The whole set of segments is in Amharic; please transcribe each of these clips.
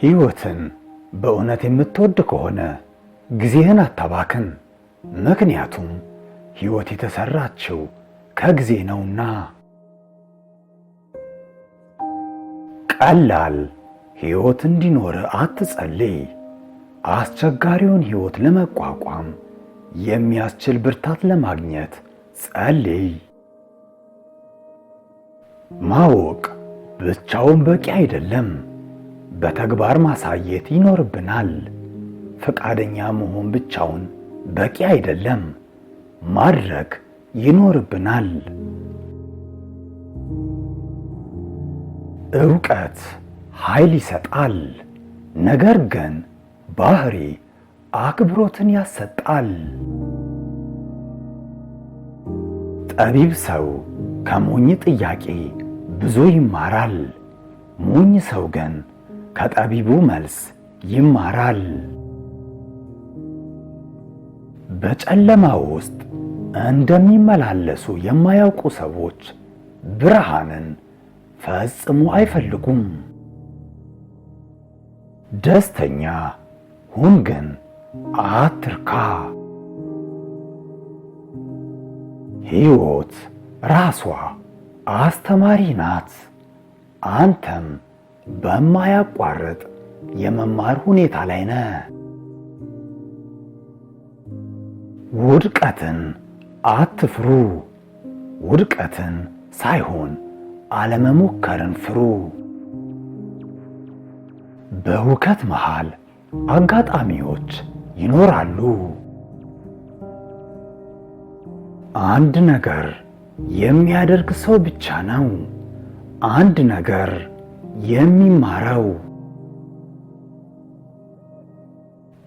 ሕይወትን በእውነት የምትወድ ከሆነ ጊዜህን አታባክን። ምክንያቱም ሕይወት የተሰራችው ከጊዜ ነውና። ቀላል ሕይወት እንዲኖር አትጸልይ። አስቸጋሪውን ሕይወት ለመቋቋም የሚያስችል ብርታት ለማግኘት ጸልይ። ማወቅ ብቻውን በቂ አይደለም። በተግባር ማሳየት ይኖርብናል። ፈቃደኛ መሆን ብቻውን በቂ አይደለም። ማድረግ ይኖርብናል። ዕውቀት ኃይል ይሰጣል፣ ነገር ግን ባህሪ አክብሮትን ያሰጣል። ጠቢብ ሰው ከሞኝ ጥያቄ ብዙ ይማራል። ሞኝ ሰው ግን ከጠቢቡ መልስ ይማራል። በጨለማ ውስጥ እንደሚመላለሱ የማያውቁ ሰዎች ብርሃንን ፈጽሞ አይፈልጉም። ደስተኛ ሁን ግን አትርካ። ሕይወት ራሷ አስተማሪ ናት። አንተም በማያቋርጥ የመማር ሁኔታ ላይ ነህ። ውድቀትን አትፍሩ። ውድቀትን ሳይሆን አለመሞከርን ፍሩ። በሁከት መሃል አጋጣሚዎች ይኖራሉ። አንድ ነገር የሚያደርግ ሰው ብቻ ነው አንድ ነገር የሚማረው።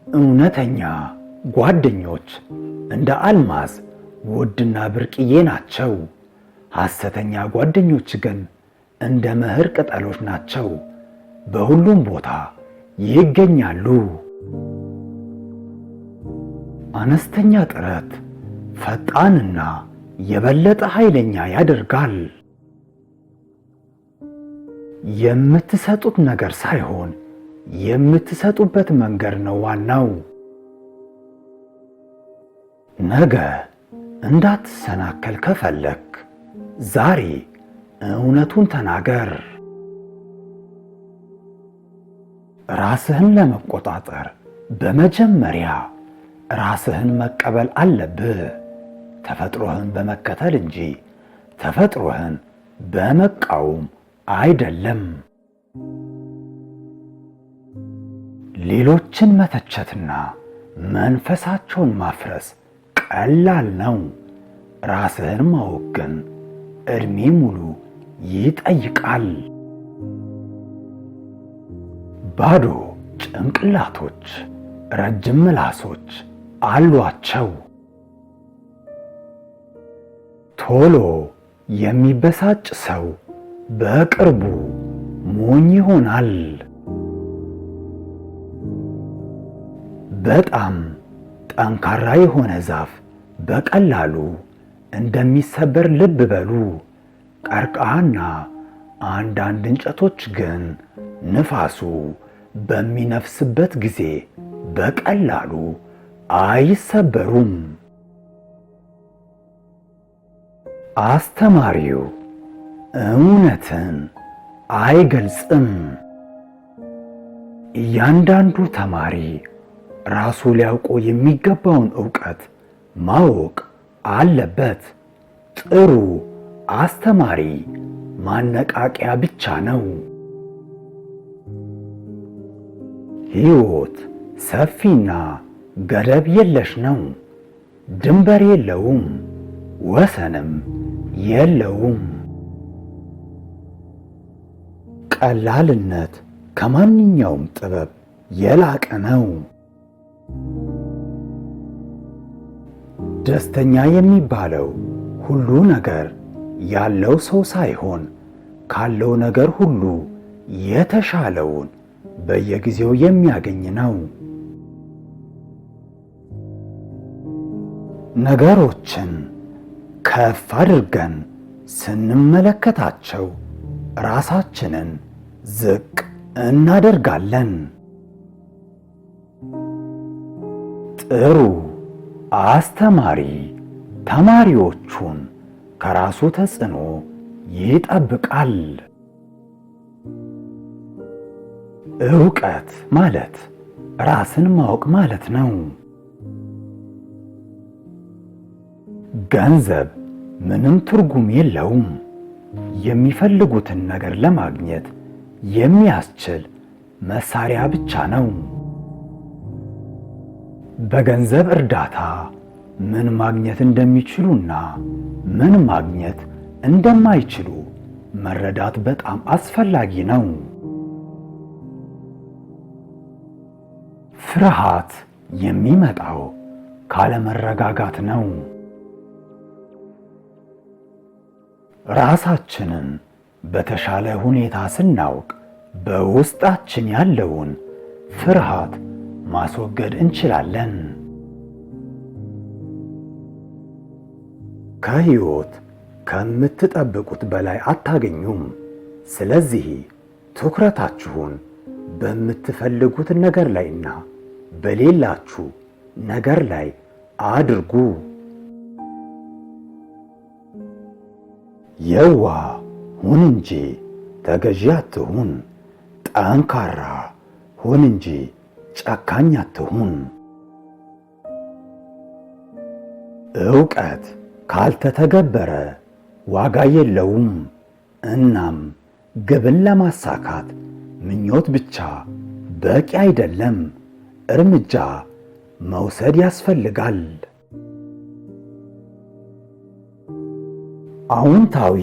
እውነተኛ ጓደኞች እንደ አልማዝ ውድና ብርቅዬ ናቸው። ሐሰተኛ ጓደኞች ግን እንደ መኸር ቅጠሎች ናቸው፣ በሁሉም ቦታ ይገኛሉ። አነስተኛ ጥረት ፈጣንና የበለጠ ኃይለኛ ያደርጋል። የምትሰጡት ነገር ሳይሆን የምትሰጡበት መንገድ ነው ዋናው። ነገ እንዳትሰናከል ከፈለክ ዛሬ እውነቱን ተናገር። ራስህን ለመቆጣጠር በመጀመሪያ ራስህን መቀበል አለብህ። ተፈጥሮህን በመከተል እንጂ ተፈጥሮህን በመቃወም አይደለም። ሌሎችን መተቸትና መንፈሳቸውን ማፍረስ ቀላል ነው። ራስህን ማወቅ ግን ዕድሜ ሙሉ ይጠይቃል። ባዶ ጭንቅላቶች ረጅም ምላሶች አሏቸው። ቶሎ የሚበሳጭ ሰው በቅርቡ ሞኝ ይሆናል። በጣም ጠንካራ የሆነ ዛፍ በቀላሉ እንደሚሰበር ልብ በሉ። ቀርከሃና አንዳንድ እንጨቶች ግን ንፋሱ በሚነፍስበት ጊዜ በቀላሉ አይሰበሩም። አስተማሪው እውነትን አይገልጽም። እያንዳንዱ ተማሪ ራሱ ሊያውቀው የሚገባውን ዕውቀት ማወቅ አለበት። ጥሩ አስተማሪ ማነቃቂያ ብቻ ነው። ሕይወት ሰፊና ገደብ የለሽ ነው። ድንበር የለውም፣ ወሰንም የለውም። ቀላልነት ከማንኛውም ጥበብ የላቀ ነው። ደስተኛ የሚባለው ሁሉ ነገር ያለው ሰው ሳይሆን ካለው ነገር ሁሉ የተሻለውን በየጊዜው የሚያገኝ ነው። ነገሮችን ከፍ አድርገን ስንመለከታቸው ራሳችንን ዝቅ እናደርጋለን። ጥሩ አስተማሪ ተማሪዎቹን ከራሱ ተጽዕኖ ይጠብቃል። ዕውቀት ማለት ራስን ማወቅ ማለት ነው። ገንዘብ ምንም ትርጉም የለውም። የሚፈልጉትን ነገር ለማግኘት የሚያስችል መሳሪያ ብቻ ነው። በገንዘብ እርዳታ ምን ማግኘት እንደሚችሉና ምን ማግኘት እንደማይችሉ መረዳት በጣም አስፈላጊ ነው። ፍርሃት የሚመጣው ካለመረጋጋት ነው። ራሳችንን በተሻለ ሁኔታ ስናውቅ በውስጣችን ያለውን ፍርሃት ማስወገድ እንችላለን። ከሕይወት ከምትጠብቁት በላይ አታገኙም። ስለዚህ ትኩረታችሁን በምትፈልጉት ነገር ላይና በሌላችሁ ነገር ላይ አድርጉ። የዋህ ሁን እንጂ ተገዢ አትሁን። ጠንካራ ሁን እንጂ ጨካኝ አትሁን። ዕውቀት ካልተተገበረ ዋጋ የለውም። እናም ግብን ለማሳካት ምኞት ብቻ በቂ አይደለም። እርምጃ መውሰድ ያስፈልጋል። አዎንታዊ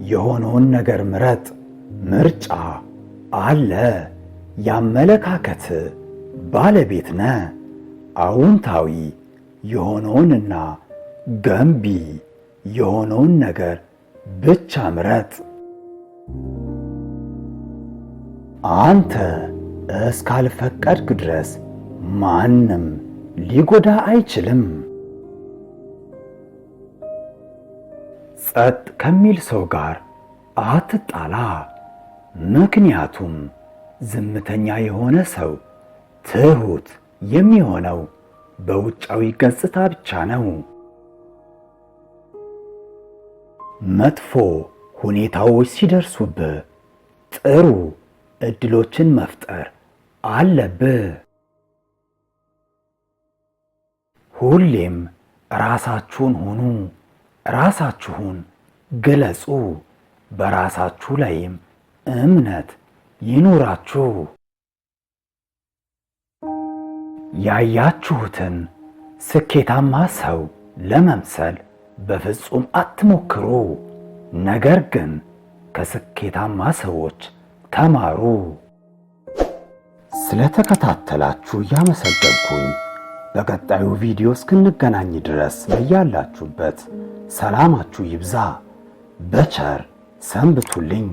የሆነውን ነገር ምረጥ። ምርጫ አለ። የአመለካከት ባለቤት ነህ። አዎንታዊ የሆነውንና ገንቢ የሆነውን ነገር ብቻ ምረጥ። አንተ እስካልፈቀድክ ድረስ ማንም ሊጎዳ አይችልም። ጸጥ ከሚል ሰው ጋር አትጣላ። ምክንያቱም ዝምተኛ የሆነ ሰው ትሁት የሚሆነው በውጫዊ ገጽታ ብቻ ነው። መጥፎ ሁኔታዎች ሲደርሱብህ ጥሩ ዕድሎችን መፍጠር አለብህ። ሁሌም ራሳችሁን ሁኑ። ራሳችሁን ግለጹ። በራሳችሁ ላይም እምነት ይኑራችሁ። ያያችሁትን ስኬታማ ሰው ለመምሰል በፍጹም አትሞክሩ። ነገር ግን ከስኬታማ ሰዎች ተማሩ። ስለተከታተላችሁ እያመሰገንኩኝ በቀጣዩ ቪዲዮ እስክንገናኝ ድረስ በያላችሁበት ሰላማችሁ ይብዛ። በቸር ሰንብቱልኝ።